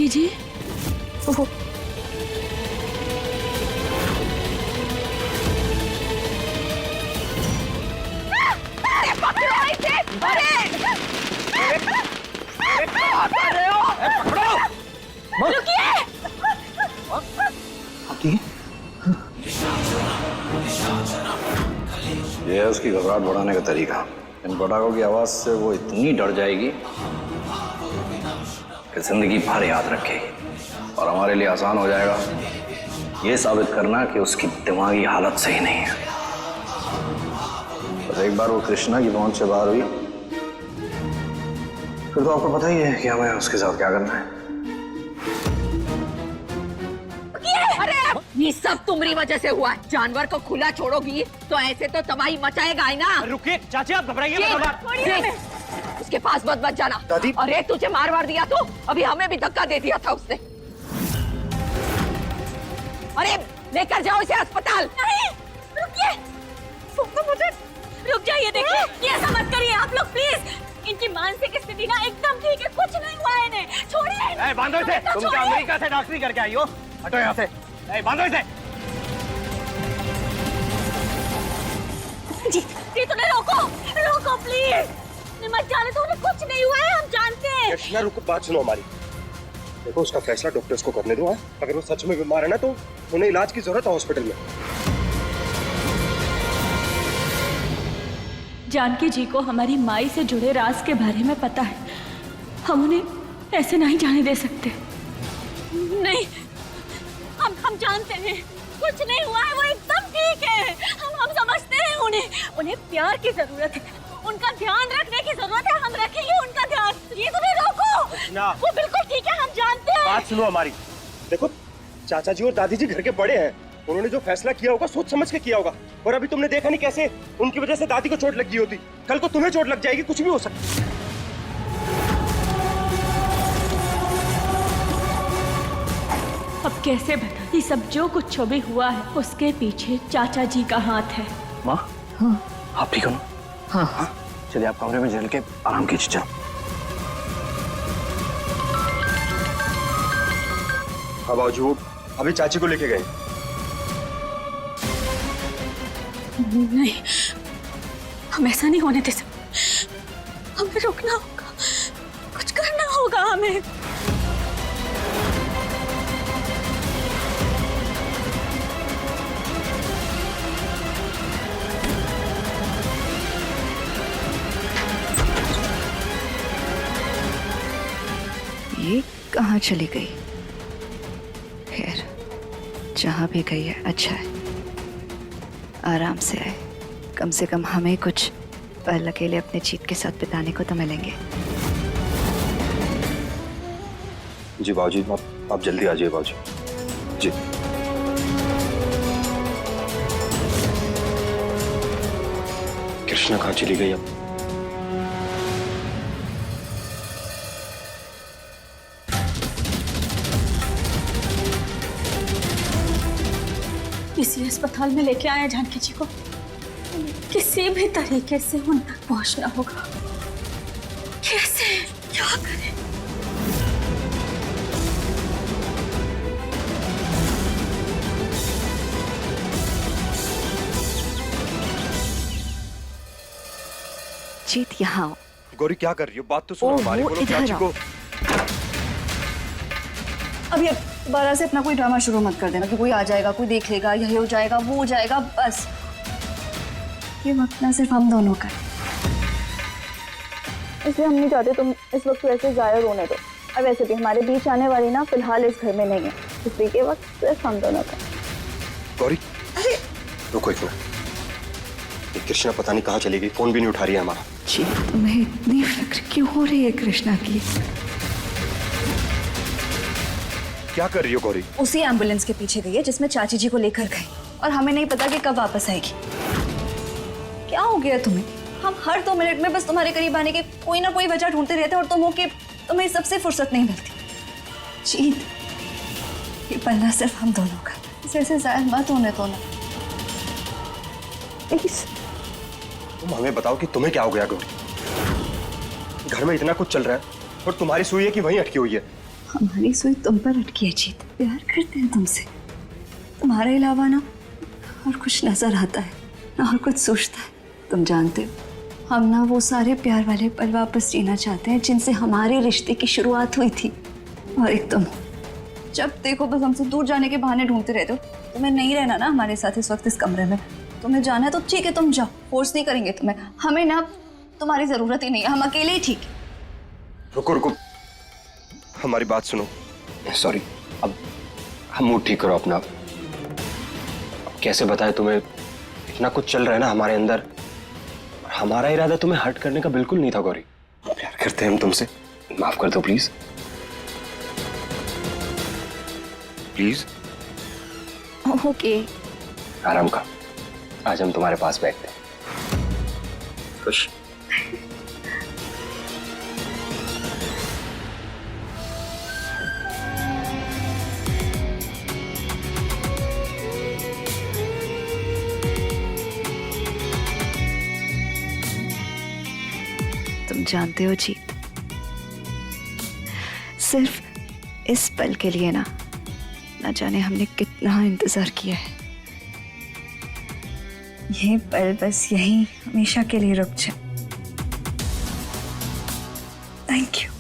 जानकी जी, वो ये है उसकी घबराहट बढ़ाने का तरीका। इन पटाखों की आवाज से वो इतनी डर जाएगी कि जिंदगी भर याद रखेगी, और हमारे लिए आसान हो जाएगा ये साबित करना कि उसकी दिमागी हालत सही नहीं है। बस एक बार वो कृष्णा की पहुंच से बाहर हुई, फिर तो आपको पता ही है कि हमें उसके साथ क्या करना है। अरे ये सब तुम्हारी वजह से हुआ है। जानवर को खुला छोड़ोगी तो ऐसे तो तबाही मचाएगा ही ना। रुकिए चाची, आप घबराइए। उसके पास मत जाना। दादी। अरे तुझे मार दिया तो अभी हमें भी धक्का दे दिया था उसने। अरे लेकर जाओ इसे अस्पताल। नहीं, रुकिए, मुझे रुक जाइए। देखिए ये ऐसा मत करिए आप लोग प्लीज। इनकी मानसिक स्थिति ना एकदम ठीक है, कुछ नहीं हुआ है इन्हें। छोड़िए। बांधो इसे। तुम क्या अमेरिका से डॉक्टरी करके आई हो? हटो यहाँ से। बांधो इसे। जी तुम्हें रोको प्लीज। मत जाने तो उन्हें कुछ नहीं हुआ है, हम जानते हैं। कृष्णा रुको, बात सुनो हमारी। देखो उसका फैसला डॉक्टर्स को करने दो। अगर वो सच में बीमार है ना तो उन्हें इलाज की जरूरत है हॉस्पिटल में। जानकी जी को हमारी माई से जुड़े राज के बारे में पता है। हम उन्हें ऐसे नहीं जाने दे सकते। नहीं, हम जानते हैं कुछ नहीं हुआ है, वो एकदम ठीक है। हम समझते हैं उन्हें प्यार की जरूरत है, उनका ध्यान रखने की जरूरत है। हम रखेंगे उनका ध्यान। ये तुम्हें रोको। वो बिल्कुल ठीक है, हम जानते हैं। बात सुनो हमारी। देखो चाचा जी और दादी जी घर के बड़े हैं, उन्होंने जो फैसला किया होगा सोच समझ के किया होगा। और अभी तुमने देखा नहीं कैसे उनकी वजह से दादी को चोट लगी होती, कल को तुम्हें चोट लग जाएगी, कुछ भी हो सकता है। अब कैसे बता, ये सब जो कुछ भी हुआ है उसके पीछे चाचा जी का हाथ है। माँ, आप ठीक हो ना? हाँ। चलिए आप कमरे में चल के आराम कीजिए। चलो। हाँ बाबूजी, अभी चाची को लेके गए। नहीं, हम ऐसा नहीं होने दे सकते। हमें रुकना होगा, कुछ करना होगा हमें। ये कहाँ चली गई? खैर जहाँ भी गई है अच्छा है, आराम से आए। कम से कम हमें कुछ पल अकेले अपने जीत के साथ बिताने को तो मिलेंगे। जी बाबूजी, आप जल्दी आ जाइए बाबूजी। जी कृष्णा कहाँ चली गई अब? इसी अस्पताल में लेके आए जानकी जी को। किसी भी तरीके से उन तक पहुंचना होगा। कैसे, क्या करें? जीत यहाँ आओ। गौरी क्या कर रही हो? बात तो सुनो हमारी। बोलो चाची को। अभी अब दोबारा से अपना कोई ड्रामा शुरू मत कर देना कि कोई आ जाएगा, कोई देख लेगा, यही हो जाएगा, वो हो जाएगा। बस ये वक्त ना सिर्फ हम दोनों का, इसलिए हम नहीं चाहते तुम इस वक्त वैसे जाया रोने दो। और वैसे भी हमारे बीच आने वाली ना फिलहाल इस घर में नहीं है, इसलिए के वक्त सिर्फ हम दोनों का। गौरी रुको एक मिनट। ये कृष्णा पता नहीं कहाँ चली गई, फोन भी नहीं उठा रही है हमारा। जी तुम्हें इतनी फिक्र क्यों हो रही है कृष्णा की? क्या कर रही हो गौरी? उसी एम्बुलेंस के पीछे गई है जिसमें चाची जी को लेकर गई, और हमें नहीं पता कि कब वापस आएगी। क्या हो गया तुम्हें? हम हर 2 मिनट में बस तुम्हारे करीब आने के कोई ना कोई वजह ढूंढते रहते हैं, और तुम हो कि तुम्हें सबसे फुर्सत नहीं मिलती। जीत, ये पन्ना सिर्फ हम दोनों का, इसे ऐसे जाहिर मत होने दो ना प्लीज। तुम हमें बताओ कि तुम्हें क्या हो गया गौरी? घर में इतना कुछ चल रहा है और तुम्हारी सुई है कि वहीं अटकी हुई है। हमारी सुई तुम पर अटकी है जीत। प्यार करते हैं तुमसे, तुम्हारे अलावा ना और कुछ नजर आता है ना और कुछ सोचता है। तुम जानते हो हम ना वो सारे प्यार वाले पल वापस जीना चाहते हैं जिनसे हमारे रिश्ते की शुरुआत हुई थी। और एक तुम, जब देखो बस हमसे दूर जाने के बहाने ढूंढते रहते हो। तुम्हें नहीं रहना ना हमारे साथ इस वक्त इस कमरे में। तुम्हें जाना है तो ठीक है, तुम जाओ, फोर्स नहीं करेंगे तुम्हें। हमें ना तुम्हारी जरूरत ही नहीं है, हम अकेले ही ठीक है। रुको रुको, हमारी बात सुनो। सॉरी, अब हम मूड ठीक करो अपना। अब कैसे बताए तुम्हें, इतना कुछ चल रहा है ना हमारे अंदर। और हमारा इरादा तुम्हें हर्ट करने का बिल्कुल नहीं था गौरी। प्यार करते हैं हम तुमसे, माफ कर दो प्लीज। प्लीज। ओके। आराम का, आज हम तुम्हारे पास बैठते हैं। खुश? तुम जानते हो जीत, सिर्फ इस पल के लिए ना जाने हमने कितना इंतजार किया है। ये पल बस यहीं हमेशा के लिए रुक जाए। Thank you.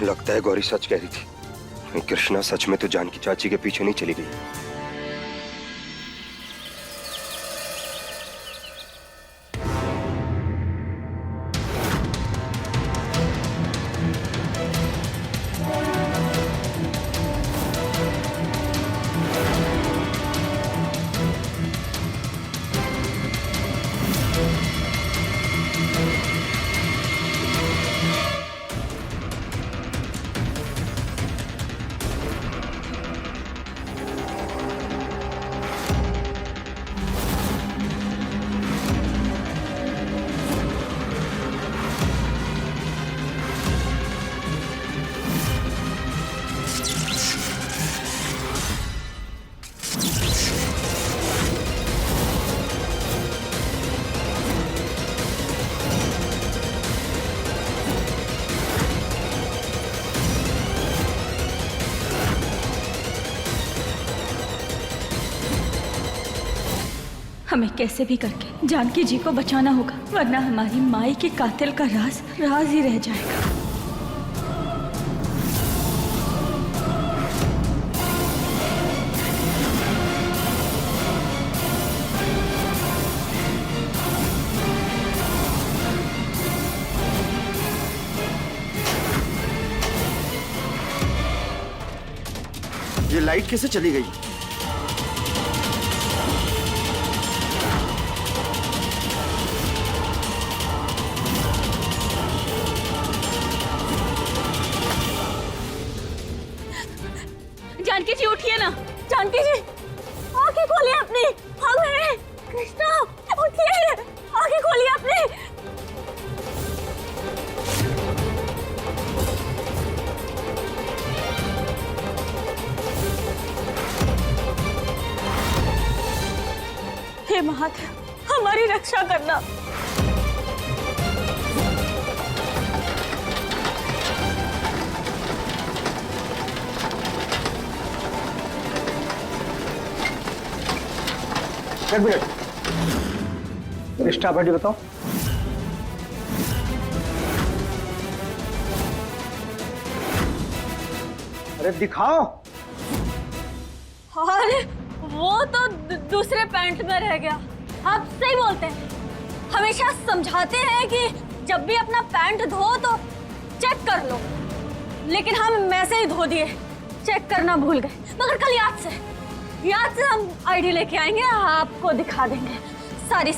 लगता है गौरी सच कह रही थी। कृष्णा सच में तो जानकी चाची के पीछे नहीं चली गई। हमें कैसे भी करके जानकी जी को बचाना होगा, वरना हमारी माई के कातिल का राज ही रह जाएगा। ये लाइट कैसे चली गई? जानकी जी उठिए ना, जानकी जी आंखें खोलिए अपनी। हम हैं कृष्णा, उठिए, आंखें खोलिए अपनी। हे महादेव, हमारी रक्षा करना। एक मिनट, स्टाफ आईडी बताओ। अरे दिखाओ। अरे वो तो दूसरे पैंट में रह गया। आप सही बोलते हैं, हमेशा समझाते हैं कि जब भी अपना पैंट धो तो चेक कर लो, लेकिन हम वैसे ही धो दिए, चेक करना भूल गए। मगर कल याद से हम आईडी लेके आएंगे, आपको दिखा देंगे सारी।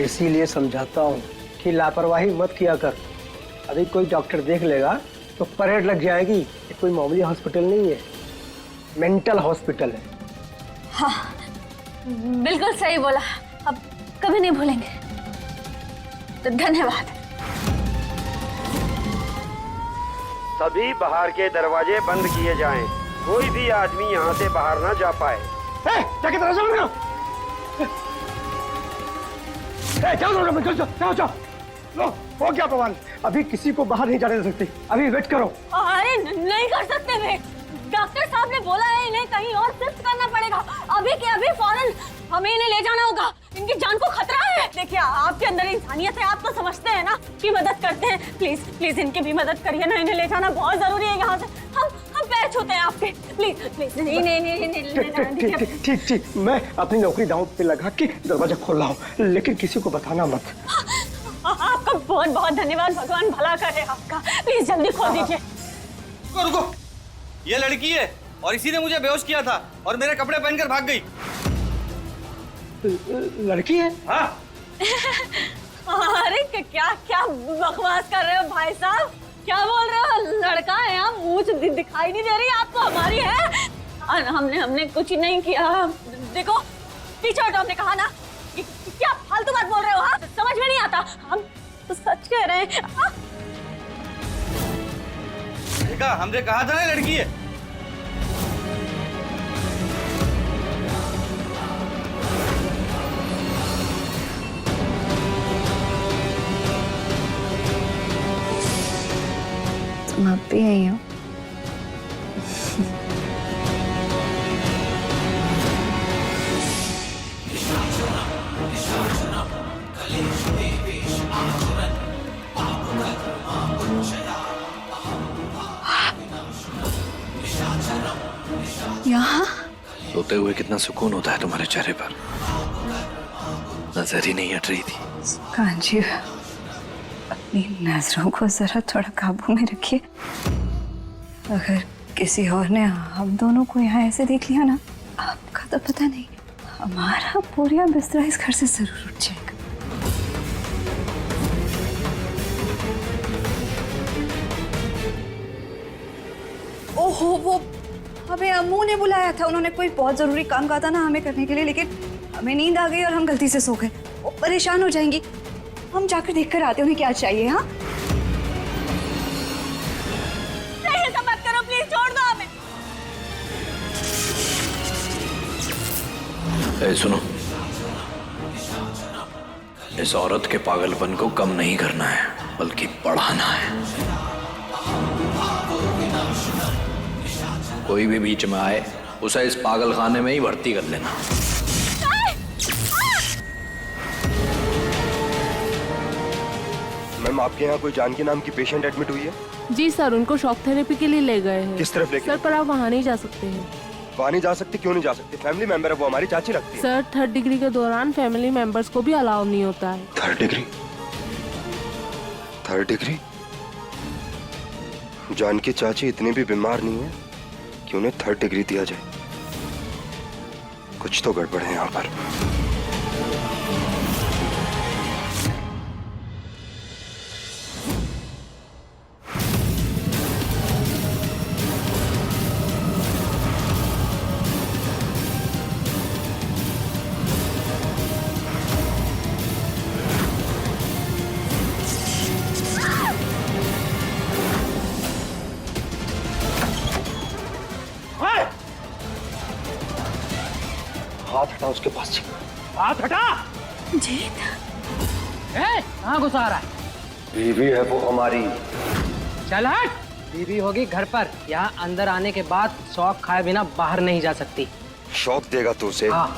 इसीलिए समझाता हूँ, कि लापरवाही मत किया कर। अभी कोई डॉक्टर देख लेगा तो परेड लग जाएगी। ये कोई मामूली हॉस्पिटल नहीं है, मेंटल हॉस्पिटल है। हाँ बिल्कुल सही बोला, अब कभी नहीं भूलेंगे। तो धन्यवाद। सभी बाहर के दरवाजे बंद किए जाएं। कोई भी आदमी यहाँ से बाहर ना जा पाए। जाके दरवाजा बंद करो। जाओ जाओ जाओ। लो हो गया बवाल, अभी किसी को बाहर नहीं जाने दे सकती। अभी वेट करो। अरे नहीं कर सकते वेट, डॉक्टर साहब ने बोला है इन्हें कहीं और शिफ्ट करना पड़ेगा। अभी के अभी फौरन हमें इन्हें ले जाना होगा, इनकी जान को खतरा है। देखिए आपके अंदर इंसानियत है, आप तो समझते हैं ना कि मदद करते हैं। प्लीज प्लीज इनकी भी मदद करिए ना, इन्हें ले जाना बहुत जरूरी है यहाँ से। हम पैर छूते हैं आपके, प्लीज प्लीज। नहीं ठीक ठीक, मैं अपनी नौकरी दांव पे लगा के दरवाजा खोल रहा हूँ, लेकिन किसी को बताना मत। आपका बहुत बहुत धन्यवाद, भगवान भला करे आपका। प्लीज जल्दी खोल दीजिए। रुको रुको, ये लड़की है और इसी ने मुझे बेहोश किया था और मेरे कपड़े पहनकर भाग गई। लड़की है? हाँ। अरे क्या क्या बकवास कर रहे हो भाई साहब, क्या बोल रहे हो? लड़का है, हम मूंछ दिखाई नहीं दे रही आपको हमारी है? हमने कुछ नहीं किया। देखो पीछे हटो, हमने कहा ना। क्या फालतू बात बोल रहे हो? हाँ समझ में नहीं आता, हम तो सच कह रहे हैं। देखा, हमने कहा था ना लड़की है। तुम अब भी आई हो? यहाँ सोते हुए कितना सुकून होता है तुम्हारे चेहरे पर, नजर ही नहीं हट रही थी। कांजी, अपनी नजरों को जरा थोड़ा काबू में रखिए। अगर किसी और ने हम दोनों को यहाँ ऐसे देख लिया ना, आपका तो पता नहीं, हमारा पूरा बिस्तरा इस घर से जरूर उठ जाएगा। ओहो, वो हमें अम्मू ने बुलाया था, उन्होंने कोई बहुत जरूरी काम कहा था ना हमें करने के लिए, लेकिन हमें नींद आ गई और हम गलती से सो गए। वो परेशान हो जाएंगी, हम जाकर देखकर आते हैं उन्हें क्या चाहिए। हाँ नहीं ऐसा मत करो, प्लीज छोड़ दो हमें। ए, सुनो, इस औरत के पागलपन को कम नहीं करना है बल्कि बढ़ाना है। कोई भी बीच में आए उसे इस पागल खाने में ही भर्ती कर लेना। मैम, आपके यहाँ कोई जानकी नाम की पेशेंट एडमिट हुई है? जी सर, उनको शॉक थेरेपी के लिए ले गए हैं। किस तरफ लेके? सर पर आप वहाँ नहीं जा सकते हैं। वहाँ नहीं जा सकते? क्यों नहीं जा सकते? फैमिली मेंबर है, वो हमारी चाची लगती है। सर 3rd डिग्री के दौरान फैमिली मेंबर्स को भी अलाउ नहीं होता है। 3rd degree? 3rd degree? Janaki चाची इतनी भी बीमार नहीं है कि उन्हें 3rd डिग्री दिया जाए। कुछ तो गड़बड़ है यहाँ पर। हाथ हटा उसके पास से। हाथ हटा। जीत कहाँ घुसा रहा है? बीवी है वो हमारी। चल हट। बीवी होगी घर पर, यहाँ अंदर आने के बाद शौक खाए बिना बाहर नहीं जा सकती। शौक देगा तू उसे? हाँ।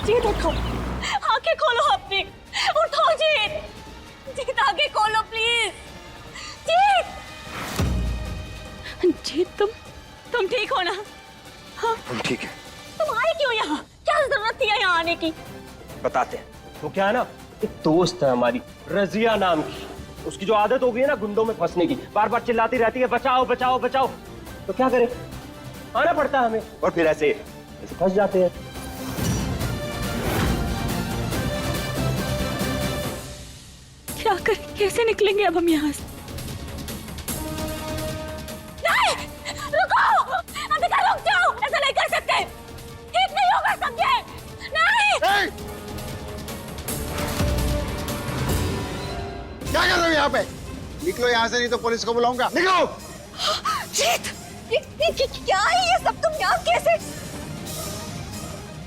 जीत उठो, आंखें खोलो अपनी, उठो जीत, जीत आंखें खोलो प्लीज, जीत। जीत तुम ठीक हो ना? हाँ हम ठीक है। तुम आए क्यों यहाँ? क्या जरूरत थी यहाँ आने की? बताते हैं। वो क्या है ना, एक दोस्त है हमारी रजिया नाम की, उसकी जो आदत हो गई है ना गुंडों में फंसने की, बार बार चिल्लाती रहती है बचाओ बचाओ बचाओ, तो क्या करें, आना पड़ता है हमें, और फिर ऐसे फंस जाते हैं। क्या करें, कैसे निकलेंगे अब हम यहाँ से? नहीं, रुको, अंबिका रुक जाओ, ऐसा नहीं कर सकते, ठीक नहीं होगा सब ये, नहीं। क्या कर रहे हो यहाँ पे? निकलो यहाँ से, नहीं तो पुलिस को बुलाऊंगा। निकलो। जीत, ये क्या है ये सब? तुम यहाँ कैसे?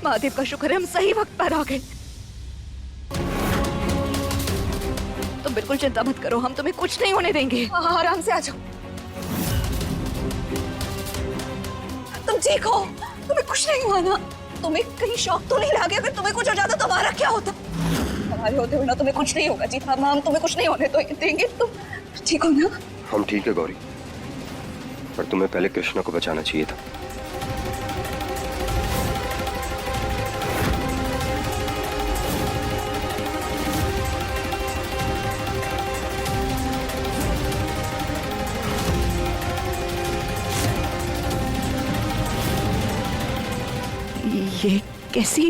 महादेव का शुक्र है हम सही वक्त पर आ गए। तुम बिल्कुल चिंता मत करो, हम तुम्हें कुछ नहीं होने देंगे। आराम से आ जाओ। तुम ठीक हो? तुम्हें कुछ नहीं हुआ ना? तुम्हें कहीं शौक तो नहीं लगा? अगर तुम्हें कुछ हो जाता तो हमारा क्या होता? हमारे होते हुए ना तुम्हें कुछ नहीं होगा जीत, हम तुम्हें कुछ नहीं होने तो देंगे। तुम ठीक हो ना? हम ठीक है गौरी, पर तुम्हें पहले कृष्णा को बचाना चाहिए था। ये कैसी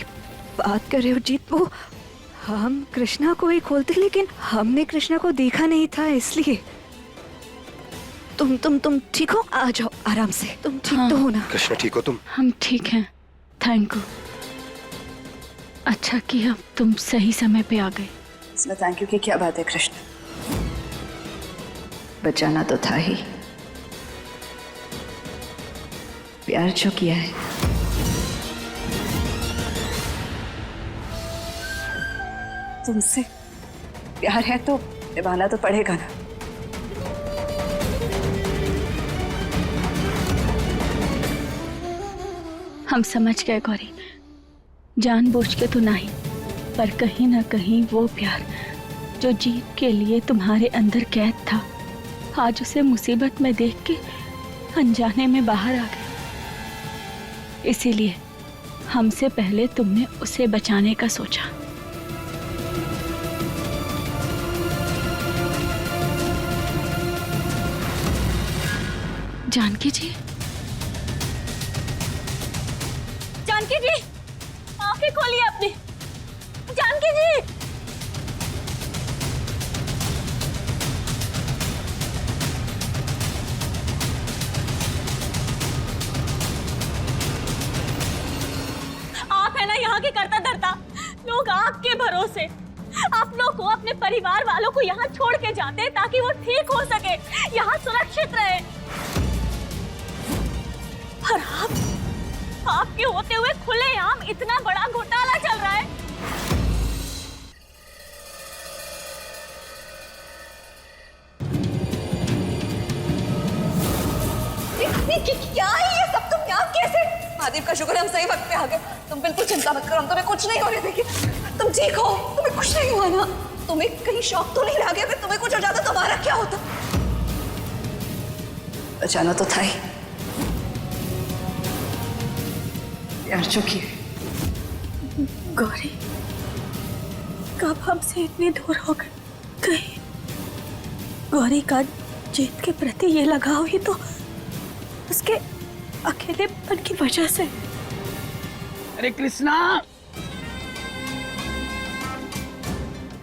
बात कर रहे हो जीत? वो हम कृष्णा को ही खोलते, लेकिन हमने कृष्णा को देखा नहीं था, इसलिए। तुम ठीक हो? आ जाओ आराम से। तुम ठीक तो हो ना? कृष्णा ठीक हो तुम? हम ठीक हैं, थैंक यू। अच्छा किया तुम सही समय पे आ गए। इसमें थैंक यू की क्या बात है कृष्ण? बचाना तो था ही। प्यार जो किया है, तुमसे प्यार है तो निभाना तो पड़ेगा ना। हम समझ गए गौरी, जानबूझ के तो नहीं, पर कहीं ना कहीं वो प्यार जो जीत के लिए तुम्हारे अंदर कैद था, आज उसे मुसीबत में देख के अनजाने में बाहर आ गए। इसीलिए हमसे पहले तुमने उसे बचाने का सोचा। जानकी जी, जानकी जी, आंखें खोलिए अपनी। जानकी जी, आप है ना यहाँ के करता धरता लोग, आपके भरोसे आप लोग को, अपने परिवार वालों को यहाँ छोड़ के जाते ताकि वो ठीक हो सके, यहाँ सुरक्षित रहे। और आपके होते हुए खुलेआम इतना बड़ा घोटाला चल रहा है। क्या है ये सब? तुम यहाँ कैसे? महादेव का शुक्र हम सही वक्त पे आ गए। तुम बिल्कुल चिंता मत करो, हम तुम्हें कुछ नहीं होने देंगे। तुम ठीक हो? तुम्हें कुछ नहीं हुआ ना? तुम्हें कहीं शौक तो नहीं लगा? अगर तुम्हें कुछ हो जाता तो हमारा क्या होता? बचाना तो था ही। प्यार चुकी है। गौरी कब हमसे इतनी दूर हो गई? कहीं गौरी का जीत के प्रति ये लगाव ही तो अकेलेपन की वजह से। अरे कृष्णा,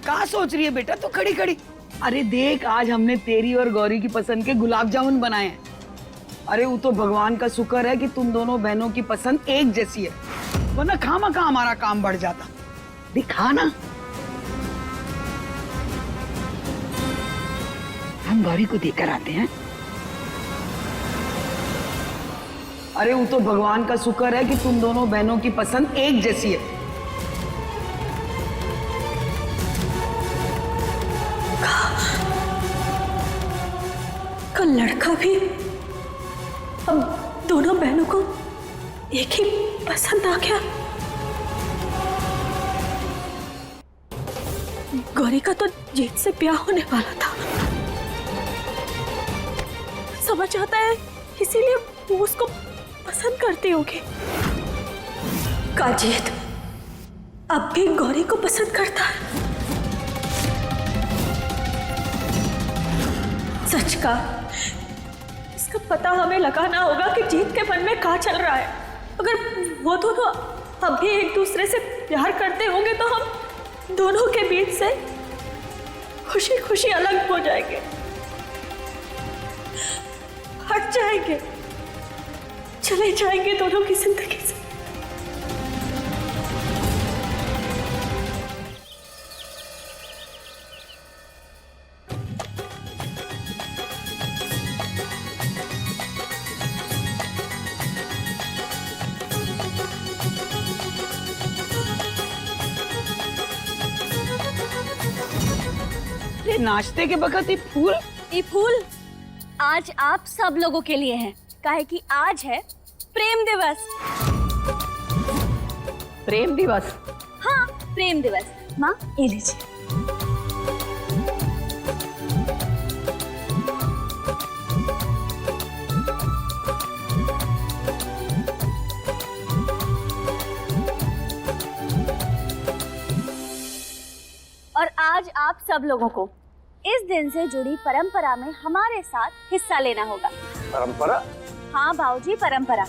क्या सोच रही है बेटा तू खड़ी खड़ी? अरे देख, आज हमने तेरी और गौरी की पसंद के गुलाब जामुन बनाए हैं। अरे वो तो भगवान का शुक्र है कि तुम दोनों बहनों की पसंद एक जैसी है, वरना खामखा हमारा काम बढ़ जाता। दिखा ना, हम गौरी को देकर आते हैं। अरे वो तो भगवान का शुक्र है कि तुम दोनों बहनों की पसंद एक जैसी है। का लड़का भी हम दोनों बहनों को एक ही पसंद आ गया। गौरी का तो जीत से ब्याह होने वाला था, समझ आता है, इसीलिए वो उसको पसंद करती होगी। का जीत अब भी गौरी को पसंद करता है। सच का इसका पता हमें लगाना होगा कि जीत के मन में क्या चल रहा है। अगर वो दोनों अब भी एक दूसरे से प्यार करते होंगे तो हम दोनों के बीच से खुशी खुशी अलग हो जाएंगे, हट जाएंगे, चले जाएंगे दोनों की जिंदगी से। नाश्ते के वक्त ये फूल आज आप सब लोगों के लिए है, काहे कि आज है प्रेम दिवस। प्रेम दिवस? हाँ, प्रेम दिवस। माँ, ये लीजिए। और आज आप सब लोगों को इस दिन से जुड़ी परंपरा में हमारे साथ हिस्सा लेना होगा। परंपरा? हाँ बाबूजी, परंपरा।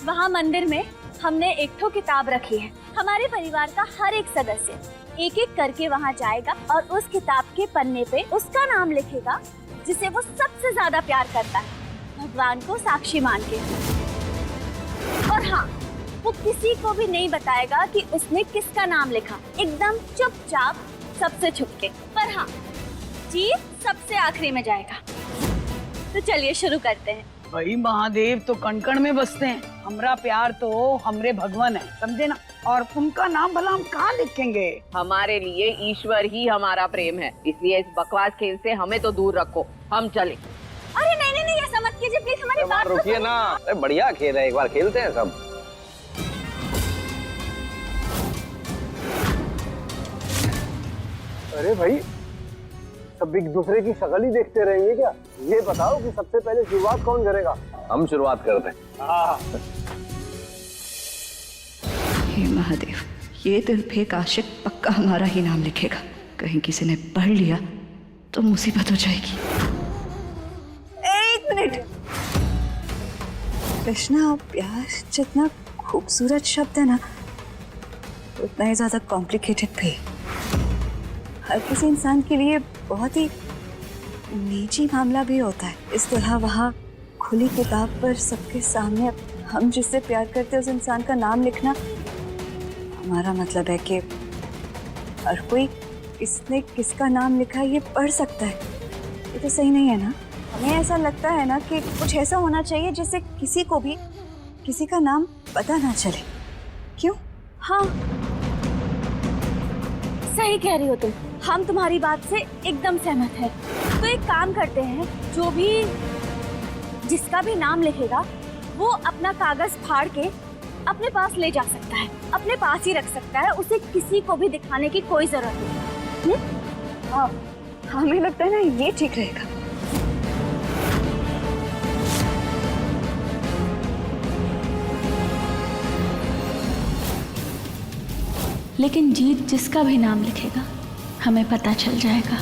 वहाँ मंदिर में हमने एक ठो किताब रखी है। हमारे परिवार का हर एक सदस्य एक एक करके वहाँ जाएगा और उस किताब के पन्ने पे उसका नाम लिखेगा जिसे वो सबसे ज्यादा प्यार करता है, भगवान को साक्षी मान के। और हाँ, वो किसी को भी नहीं बताएगा कि उसने किसका नाम लिखा, एकदम चुपचाप, सबसे छुपके। पर हाँ, जीत सबसे आखिरी में जाएगा। तो चलिए शुरू करते हैं। भाई महादेव तो कण कण में बसते हैं, हमरा प्यार तो हमरे भगवान है, समझे ना। और उनका नाम भला हम कहाँ लिखेंगे? हमारे लिए ईश्वर ही हमारा प्रेम है, इसलिए इस बकवास खेल से हमें तो दूर रखो। हम चले। अरे नहीं नहीं, ऐसा मत कीजिए प्लीज, हमारी बात तो रुकिए ना। अरे बढ़िया खेल है, एक बार खेलते हैं सब। अरे भाई, सब एक दूसरे की शक्ल ही देखते रहेंगे क्या? ये बताओ कि सबसे पहले शुरुआत कौन करेगा? हम शुरुआत करते हैं। हे महादेव, ये दिल फेंक आशिक पक्का हमारा ही नाम लिखेगा। कहीं किसी ने पढ़ लिया तो मुसीबत हो जाएगी। एक मिनट। कृष्णा, प्यार जितना खूबसूरत शब्द है ना, उतना ही ज्यादा कॉम्प्लिकेटेड भी। हर किसी इंसान के लिए बहुत ही निजी मामला भी होता है। इस तरह वहाँ खुली किताब पर सबके सामने हम जिससे प्यार करते हैं उस इंसान का नाम लिखना, हमारा मतलब है कि हर कोई किसने किसका नाम लिखा ये पढ़ सकता है। ये तो सही नहीं है ना। हमें ऐसा लगता है ना कि कुछ ऐसा होना चाहिए जिससे किसी को भी किसी का नाम पता ना चले। क्यों? हाँ, सही कह रही हो तुम। हम तुम्हारी बात से एकदम सहमत हैं। तो एक काम करते हैं, जो भी जिसका भी नाम लिखेगा वो अपना कागज फाड़ के अपने पास ले जा सकता है, अपने पास ही रख सकता है, उसे किसी को भी दिखाने की कोई जरूरत नहीं। हाँ, हमें लगता है ना ये ठीक रहेगा। लेकिन जीत जिसका भी नाम लिखेगा हमें पता चल जाएगा।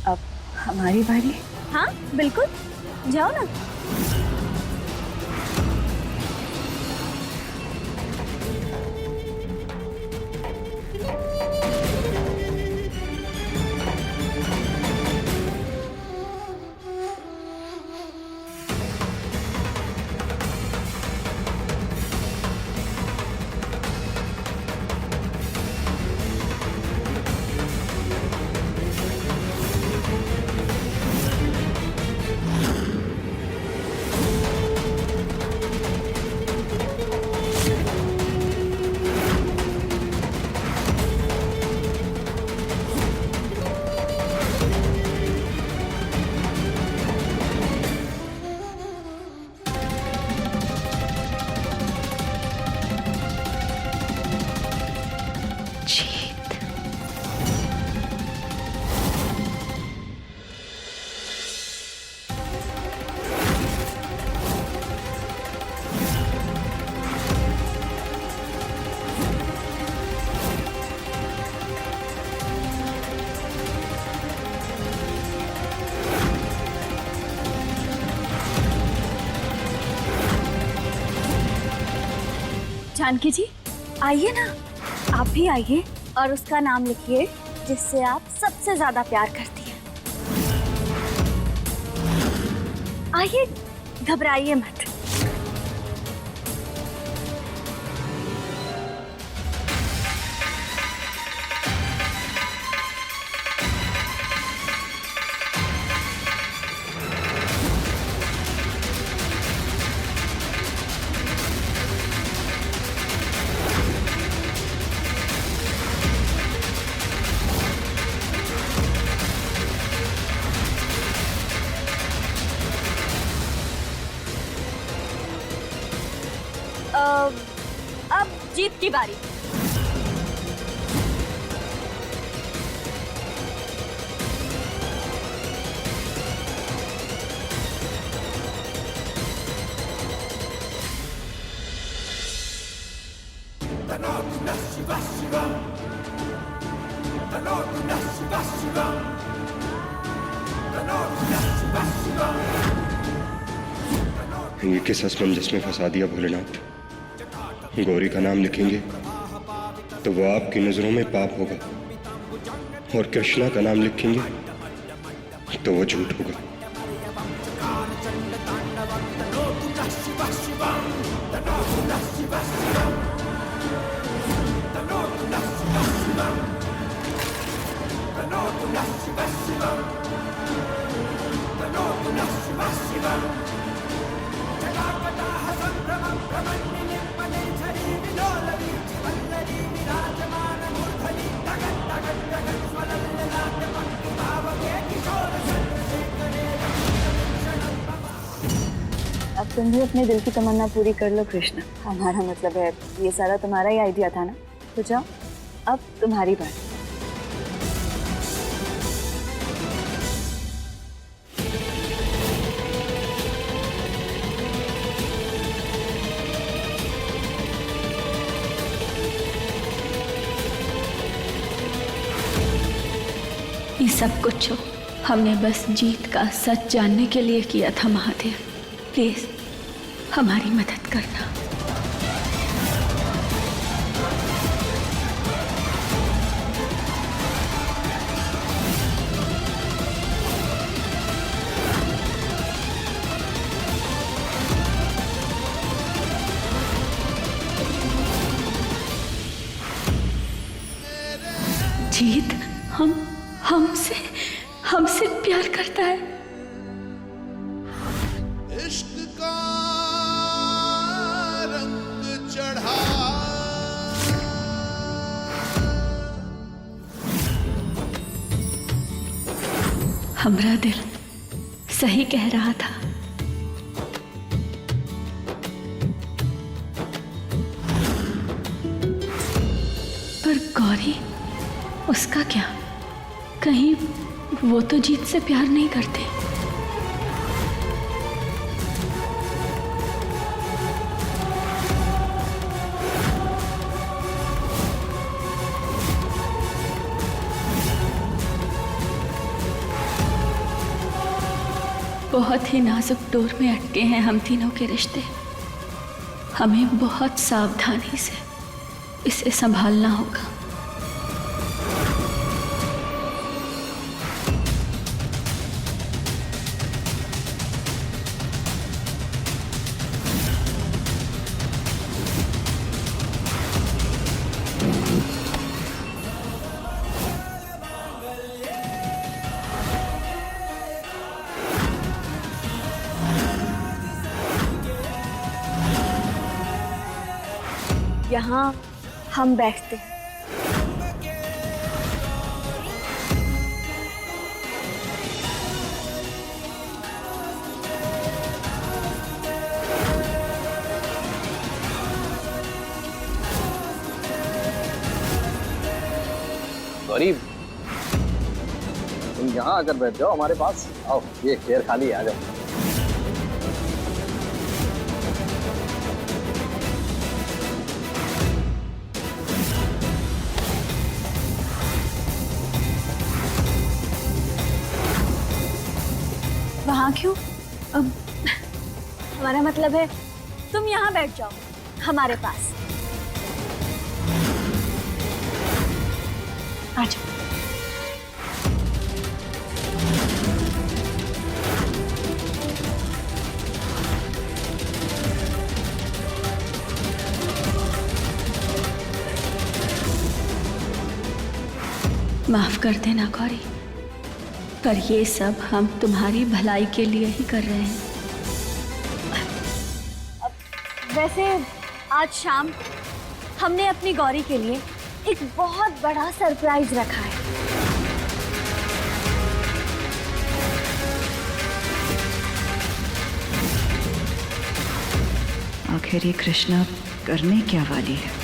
अब हमारी बारी। हाँ बिल्कुल, जाओ ना। जानकी जी आइए ना, आप भी आइए और उसका नाम लिखिए जिससे आप सबसे ज्यादा प्यार करती हैं। आइए, घबराइए मत। अब जीत की बारी। ये किस असमंजस में फंसा दिया भोलेनाथ। गौरी का नाम लिखेंगे तो वो आपकी नजरों में पाप होगा, और कृष्णा का नाम लिखेंगे तो वो झूठ होगा। अब तुम भी अपने दिल की तमन्ना पूरी कर लो कृष्ण। हमारा मतलब है ये सारा तुम्हारा ही आइडिया था ना, तो जाओ अब तुम्हारी बारी। ये सब कुछ हमने बस जीत का सच जानने के लिए किया था। महादेव प्लीज हमारी मदद करना। जीत हमसे प्यार करता है। इश्क का रंग चढ़ा हमारा दिल सही कह रहा था। पर गौरी, उसका क्या? कहीं वो तो जीत से प्यार नहीं करते। बहुत ही नाजुक डोर में अटके हैं हम तीनों के रिश्ते। हमें बहुत सावधानी से इसे संभालना होगा। यहाँ हम बैठते हैं। गौरी, तुम यहाँ आकर बैठ जाओ हमारे पास। आओ, ये चेयर खाली है, आ जाओ। वहाँ क्यों? अब हमारा मतलब है तुम यहाँ बैठ जाओ हमारे पास। आ जाओ। माफ कर देना गौरी, पर ये सब हम तुम्हारी भलाई के लिए ही कर रहे हैं। वैसे आज शाम हमने अपनी गौरी के लिए एक बहुत बड़ा सरप्राइज रखा है। आखिर ये कृष्णा करने क्या वाली है?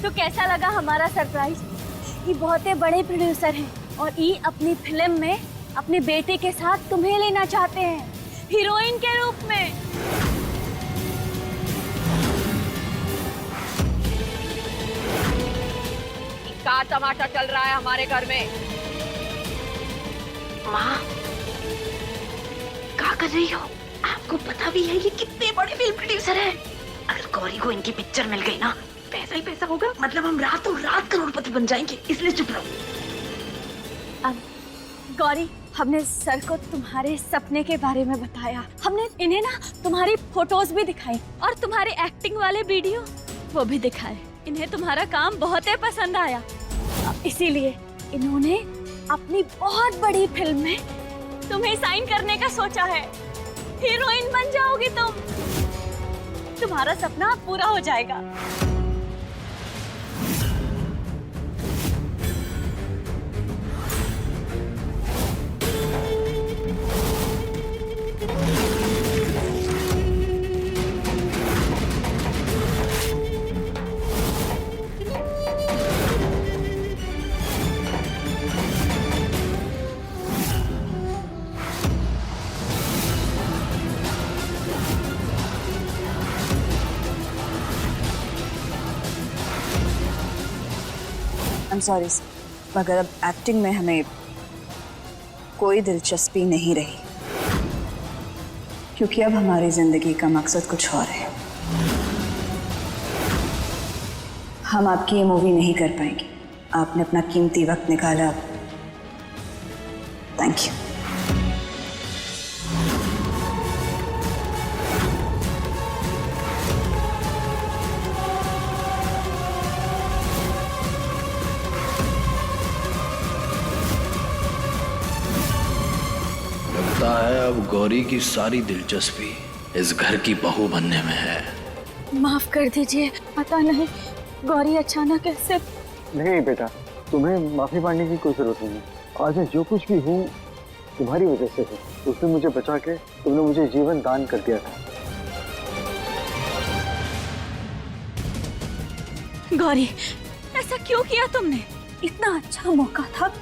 तो कैसा लगा हमारा सरप्राइज? ये बहुत बड़े प्रोड्यूसर हैं और ये अपनी फिल्म में अपने बेटे के साथ तुम्हें लेना चाहते हैं हीरोइन के रूप में। क्या तमाशा चल रहा है हमारे घर में? माँ, क्या कर रही हो? आपको पता भी है ये कितने बड़े फिल्म प्रोड्यूसर हैं। अगर गौरी को इनकी पिक्चर मिल गई ना, पैसा ही पैसा होगा। मतलब हम रातों रात करोड़पति बन जाएंगे, इसलिए चुप रहो। अब गौरी, हमने सर को तुम्हारे सपने के बारे में बताया। हमने इन्हें ना तुम्हारी फोटोज भी दिखाई और तुम्हारे एक्टिंग वाले वीडियो वो भी दिखाए। इन्हें तुम्हारा काम बहुत ही पसंद आया, इसीलिए इन्होंने अपनी बहुत बड़ी फिल्म में तुम्हें साइन करने का सोचा है। हीरोइन बन जाओगी तुम, तुम्हारा सपना पूरा हो जाएगा। I'm sorry sir, मगर अब एक्टिंग में हमें कोई दिलचस्पी नहीं रही, क्योंकि अब हमारी जिंदगी का मकसद कुछ और है। हम आपकी ये मूवी नहीं कर पाएंगे। आपने अपना कीमती वक्त निकाला, थैंक यू। लगता है अब गौरी की सारी दिलचस्पी इस घर की बहू बनने में है। माफ कर दीजिए, पता नहीं गौरी अचानक ऐसे। नहीं बेटा, तुम्हें माफी मांगने की कोई जरूरत नहीं है। आज मैं जो कुछ भी हूँ तुम्हारी वजह से हूँ। उसने मुझे बचा के तुमने मुझे जीवन दान कर दिया था। गौरी, ऐसा क्यों किया तुमने? इतना अच्छा मौका था,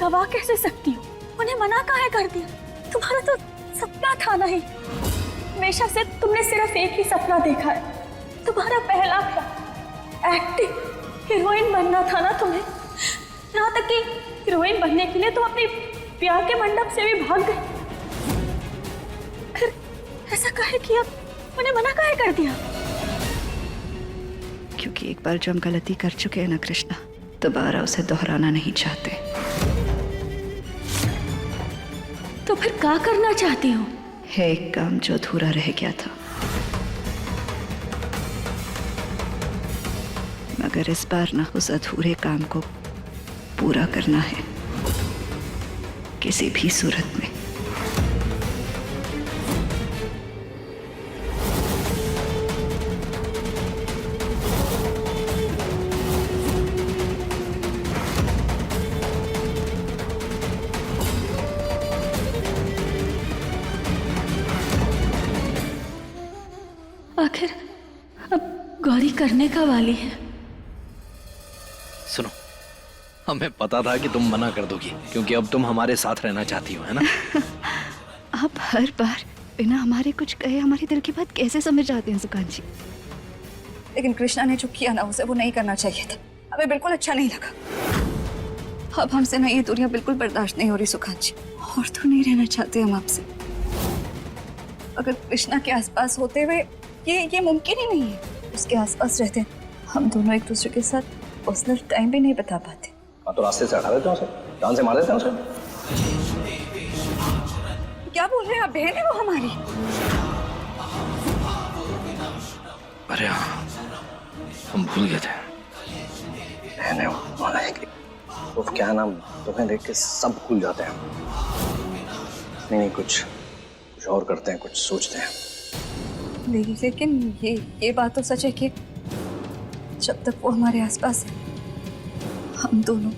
गवा कैसे सकती हो? उन्हें मना काहे कर दिया? तुम्हारा तो सपना था नहीं। हमेशा से तुमने सिर्फ एक ही सपना देखा है, तुम्हारा पहला प्यार एक्टिंग, हीरोइन बनना था ना तुम्हें। यहाँ तक कि हीरोइन बनने के लिए तुम अपने प्यार के मंडप से भी भाग गए। फिर ऐसा काहे किया? उन्हें मना काहे कर दिया? क्योंकि एक बार जो हम गलती कर चुके हैं ना कृष्णा, दोबारा उसे दोहराना नहीं चाहते। तो फिर क्या करना चाहती हो? है एक काम जो अधूरा रह गया था, मगर इस बार ना उस अधूरे काम को पूरा करना है किसी भी सूरत में। आखिर अब गौरी करने का वाली है। सुनो, हमें पता था कि तुम मना कर दोगी, क्योंकि अब तुम हमारे साथ रहना चाहती हो, है ना? आप हर बार बिना हमारे कुछ कहे हमारी दिल की बात कैसे समझ जाते हैं सुकांत जी? लेकिन कृष्णा ने जो किया ना, उसे वो नहीं करना चाहिए था। हमें बिल्कुल अच्छा नहीं लगा। अब हमसे ना ये दूरियां बिल्कुल बर्दाश्त नहीं हो रही सुकांत जी। और तो नहीं रहना चाहते हम आपसे। अगर कृष्णा के आसपास होते हुए ये मुमकिन ही नहीं है। उसके आसपास रहते हम दोनों एक दूसरे के साथ पर्सनल टाइम भी नहीं बता पाते। तो रास्ते से हटा देते हैं उसे, जान से मार देते हैं उसे। क्या बोल रहे हैं आप? बहन है वो हमारी। अरे हाँ, हम भूल गए थे। बहन है वो क्या नाम, तुम्हें देख के सब भूल जाते हैं। नहीं, कुछ और करते हैं, कुछ सोचते हैं। लेकिन ये बात तो सच है कि जब तक वो हमारे आसपास है, हम दोनों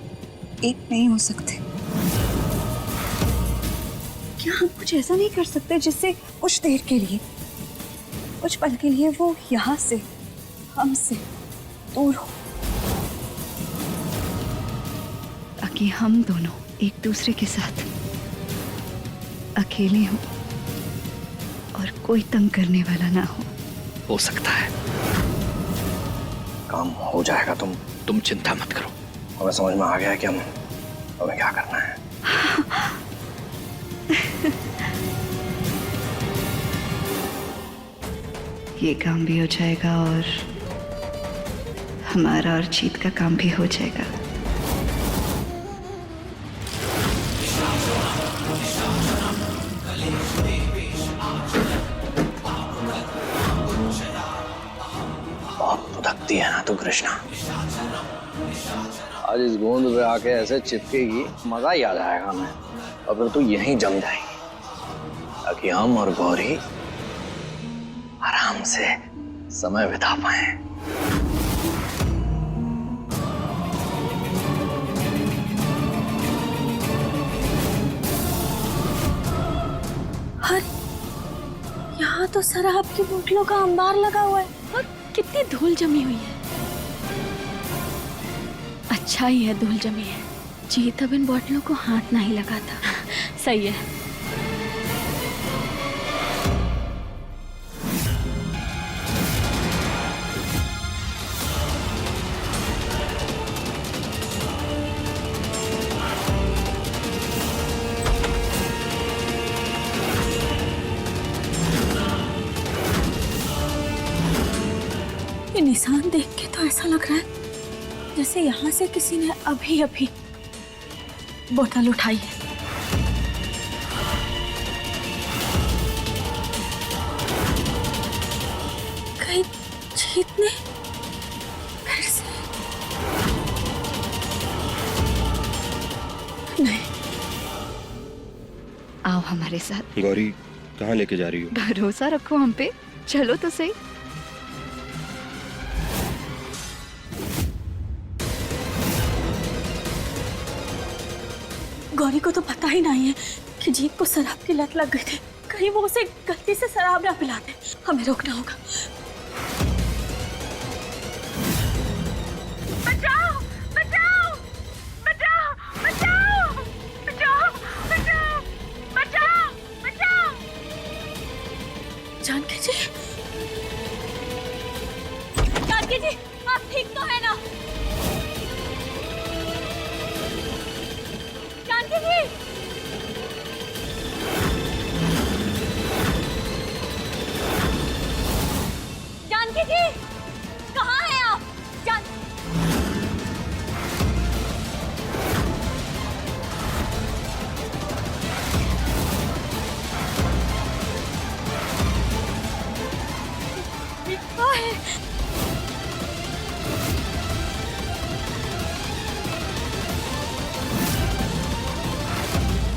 एक नहीं हो सकते। क्या हम कुछ ऐसा नहीं कर सकते जिससे कुछ देर के लिए, कुछ पल के लिए वो यहाँ से हमसे दूर हो, ताकि हम दोनों एक दूसरे के साथ अकेले हों और कोई तंग करने वाला ना हो सकता है। काम हो जाएगा, तुम चिंता मत करो। हमें समझ में आ गया है कि हमें क्या करना है। ये काम भी हो जाएगा और हमारा और जीत का काम भी हो जाएगा। है ना तू कृष्णा, आज इस गोंद पे आके ऐसे चिपकेगी, मजा ही आ जाएगा हमें। और फिर तू यहीं जम जाएगी, ताकि हम और गौरी आराम से समय बिता पाए। यहाँ तो शराब की बोतलों का अंबार लगा हुआ है और कितनी धूल जमी हुई है। अच्छा ही है धूल जमी है, जीत अब इन बोतलों को हाथ नहीं लगाता। सही है। ये निशान देख के तो ऐसा लग रहा है जैसे यहाँ से किसी ने अभी अभी बोतल उठाई है। कहीं जीत ने फिर से? नहीं। आओ हमारे साथ। गौरी कहाँ लेके जा रही हो? भरोसा रखो हम पे, चलो तो सही। गौरी को तो पता ही नहीं है कि जीत को शराब की लत लग गई थी। कहीं वो उसे गलती से शराब ना पिला दे। हमें रोकना होगा। बचाओ बचाओ बचाओ बचाओ बचाओ बचाओ बचाओ बचाओ। जानकी जी, जानकी जी, आप ठीक तो है ना? जानकी जी, जानकी जी, कहाँ हैं आप? कहाँ है?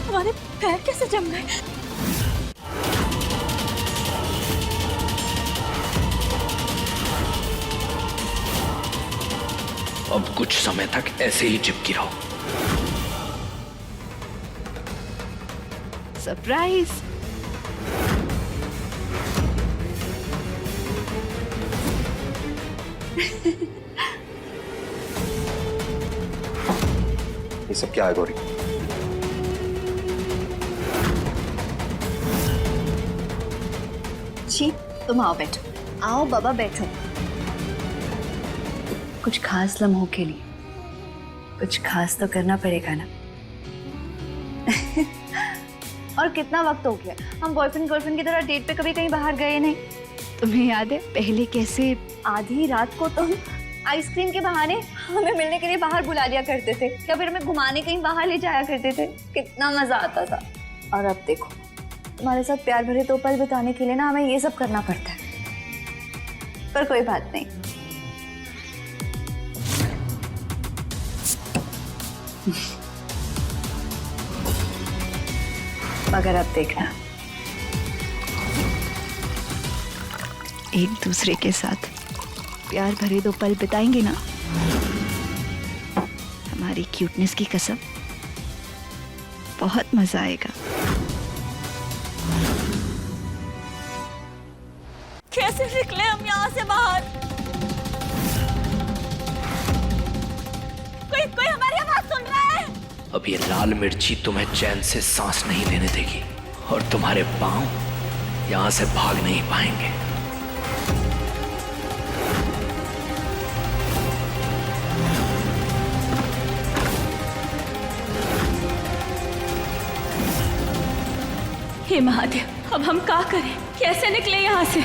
हमारे पैर कैसे जम गए? अब कुछ समय तक ऐसे ही चिपकी रहो। सरप्राइज। ये सब क्या है गौरी? जी, तुम आओ बैठो। आओ बाबा बैठो। कुछ खास लम्हों के लिए कुछ खास तो करना पड़ेगा ना। और कितना वक्त हो गया, हम बॉयफ्रेंड गर्लफ्रेंड की तरह डेट पे कभी कहीं बाहर गए नहीं। तुम्हें याद है पहले कैसे आधी रात को तुम आइसक्रीम के बहाने हमें मिलने के लिए बाहर बुला लिया करते थे, या फिर हमें घुमाने कहीं बाहर ले जाया करते थे। कितना मजा आता था। और अब देखो, तुम्हारे साथ प्यार भरे 2 पल बिताने के लिए ना हमें ये सब करना पड़ता है। पर कोई बात नहीं। मगर अब देखना, एक दूसरे के साथ प्यार भरे 2 पल बिताएंगे ना, हमारी क्यूटनेस की कसम, बहुत मजा आएगा। कैसे निकले हम यहाँ से बाहर? कोई हमारी आवाज सुन रहा है? अब ये लाल मिर्ची तुम्हें चैन से सांस नहीं लेने देगी और तुम्हारे पांव यहां से भाग नहीं पाएंगे। हे महादेव, अब हम क्या करें? कैसे निकले यहाँ से?